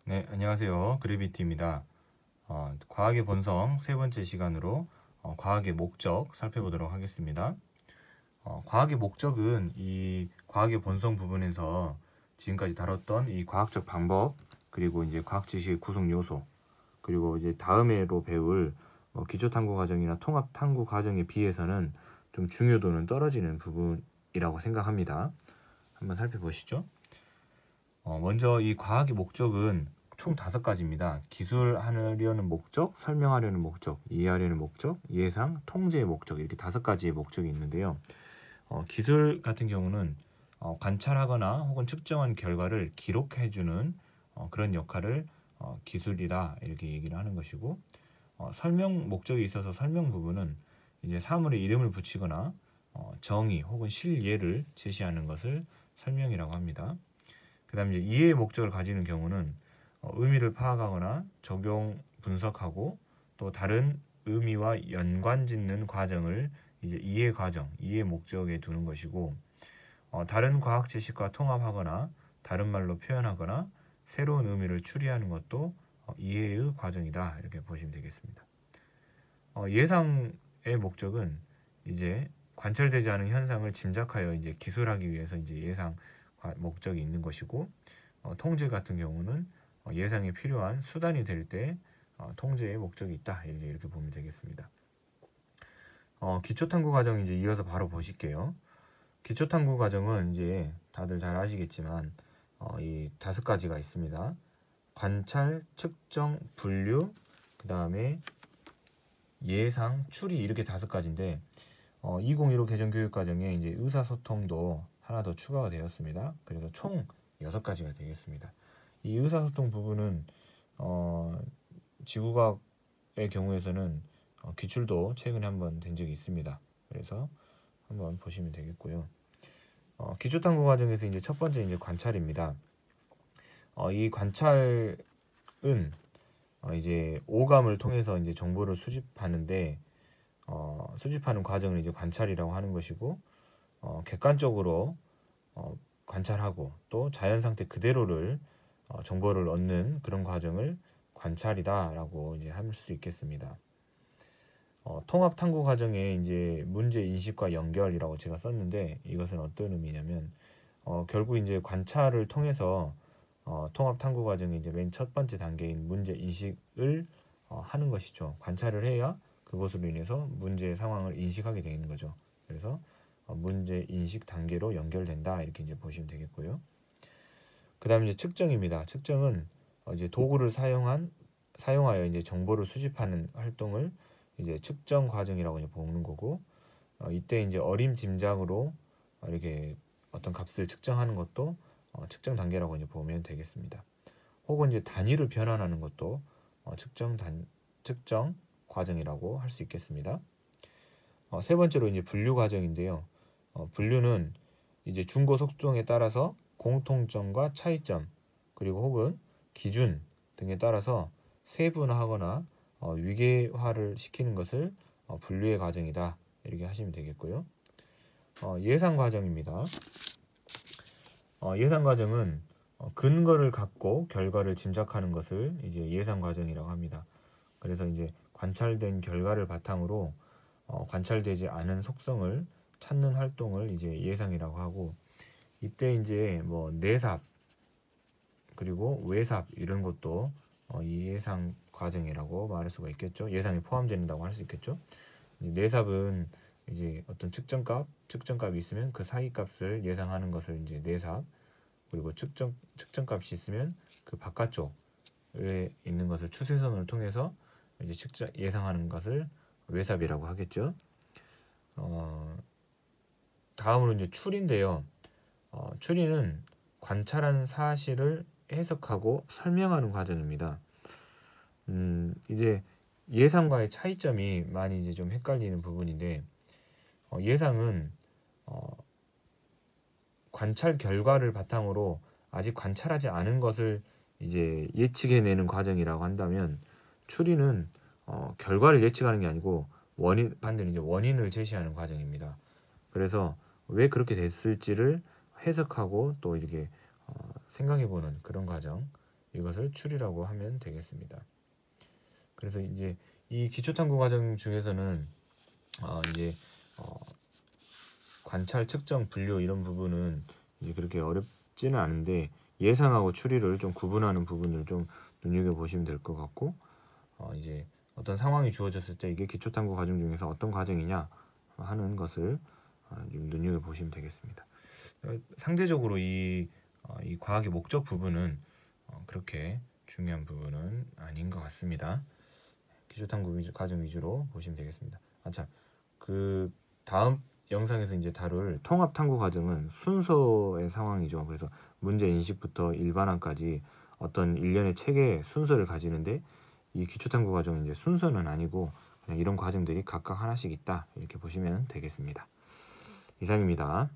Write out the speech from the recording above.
네, 안녕하세요. 그래비티입니다. 과학의 본성 세 번째 시간으로 과학의 목적 살펴보도록 하겠습니다. 과학의 목적은 이 과학의 본성 부분에서 지금까지 다뤘던 이 과학적 방법, 그리고 이제 과학 지식의 구성 요소, 그리고 이제 다음에로 배울 기초 탐구 과정이나 통합 탐구 과정에 비해서는 좀 중요도는 떨어지는 부분이라고 생각합니다. 한번 살펴보시죠. 먼저 이 과학의 목적은 총 5가지입니다. 기술하려는 목적, 설명하려는 목적, 이해하려는 목적, 예상, 통제의 목적, 이렇게 5가지의 목적이 있는데요. 기술 같은 경우는 관찰하거나 혹은 측정한 결과를 기록해주는 그런 역할을 기술이다, 이렇게 얘기를 하는 것이고, 설명 목적이 있어서 설명 부분은 이제 사물의 이름을 붙이거나 정의 혹은 실예를 제시하는 것을 설명이라고 합니다. 그 다음에 이해의 목적을 가지는 경우는 의미를 파악하거나 적용 분석하고 또 다른 의미와 연관짓는 과정을 이제 이해 과정, 이해 목적에 두는 것이고, 다른 과학 지식과 통합하거나 다른 말로 표현하거나 새로운 의미를 추리하는 것도 이해의 과정이다, 이렇게 보시면 되겠습니다. 예상의 목적은 이제 관찰되지 않은 현상을 짐작하여 이제 기술하기 위해서 이제 예상 목적이 있는 것이고, 통제 같은 경우는 예상에 필요한 수단이 될 때 통제의 목적이 있다, 이렇게 보면 되겠습니다. 기초 탐구 과정 이제 이어서 바로 보실게요. 기초 탐구 과정은 이제 다들 잘 아시겠지만 이 5가지가 있습니다. 관찰, 측정, 분류, 그 다음에 예상, 추리, 이렇게 5가지인데 2015 개정교육과정에 이제 의사소통도 하나 더 추가가 되었습니다. 그래서 총 6가지가 되겠습니다. 이 의사소통 부분은 지구과학의 경우에서는 기출도 최근에 한번 된 적이 있습니다. 그래서 한번 보시면 되겠고요. 기초탐구 과정에서 이제 첫 번째 이제 관찰입니다. 이 관찰은 이제 오감을 통해서 이제 정보를 수집하는데 수집하는 과정을 이제 관찰이라고 하는 것이고, 객관적으로 관찰하고 또 자연 상태 그대로를 정보를 얻는 그런 과정을 관찰이다라고 이제 할 수 있겠습니다. 통합 탐구 과정에 이제 문제 인식과 연결이라고 제가 썼는데, 이것은 어떤 의미냐면 결국 이제 관찰을 통해서 통합 탐구 과정의 이제 맨 첫 번째 단계인 문제 인식을 하는 것이죠. 관찰을 해야 그것으로 인해서 문제 상황을 인식하게 되는 거죠. 그래서 문제 인식 단계로 연결된다, 이렇게 이제 보시면 되겠고요. 그 다음에 이제 측정입니다. 측정은 이제 도구를 사용하여 이제 정보를 수집하는 활동을 이제 측정 과정이라고 이제 보는 거고, 이때 이제 어림짐작으로 이렇게 어떤 값을 측정하는 것도 측정 단계라고 이제 보면 되겠습니다. 혹은 이제 단위를 변환하는 것도 측정 과정이라고 할 수 있겠습니다. 세 번째로 이제 분류 과정인데요. 분류는 이제 중고 속성에 따라서 공통점과 차이점, 그리고 혹은 기준 등에 따라서 세분화하거나 위계화를 시키는 것을 분류의 과정이다, 이렇게 하시면 되겠고요. 예상 과정입니다. 예상 과정은 근거를 갖고 결과를 짐작하는 것을 이제 예상 과정이라고 합니다. 그래서 이제 관찰된 결과를 바탕으로 관찰되지 않은 속성을 찾는 활동을 이제 예상이라고 하고, 이때 이제 뭐 내삽 그리고 외삽 이런 것도 이 예상 과정이라고 말할 수가 있겠죠. 예상에 포함된다고 할 수 있겠죠. 내삽은 이제 어떤 측정값이 있으면 그 사이 값을 예상하는 것을 이제 내삽, 그리고 측정값이 있으면 그 바깥쪽에 있는 것을 추세선을 통해서 이제 예상하는 것을 외삽이라고 하겠죠. 다음으로 이제 추리인데요. 추리는 관찰한 사실을 해석하고 설명하는 과정입니다. 이제 예상과의 차이점이 많이 이제 좀 헷갈리는 부분인데, 예상은 관찰 결과를 바탕으로 아직 관찰하지 않은 것을 이제 예측해내는 과정이라고 한다면, 추리는 결과를 예측하는 게 아니고 반대로 이제 원인을 제시하는 과정입니다. 그래서 왜 그렇게 됐을지를 해석하고 또 이렇게 생각해보는 그런 과정, 이것을 추리라고 하면 되겠습니다. 그래서 이제 이 기초탐구 과정 중에서는 이제 관찰, 측정, 분류 이런 부분은 이제 그렇게 어렵지는 않은데 예상하고 추리를 좀 구분하는 부분을 좀 눈여겨 보시면 될 것 같고 이제 어떤 상황이 주어졌을 때 이게 기초탐구 과정 중에서 어떤 과정이냐 하는 것을 좀 눈여겨 보시면 되겠습니다. 상대적으로 이 과학의 목적 부분은 그렇게 중요한 부분은 아닌 것 같습니다. 기초탐구 과정 위주로 보시면 되겠습니다. 참, 그 다음 영상에서 이제 다룰 통합탐구 과정은 순서의 상황이죠. 그래서 문제 인식부터 일반화까지 어떤 일련의 체계의 순서를 가지는데 이 기초탐구 과정은 이제 순서는 아니고 그냥 이런 과정들이 각각 하나씩 있다 이렇게 보시면 되겠습니다. 이상입니다.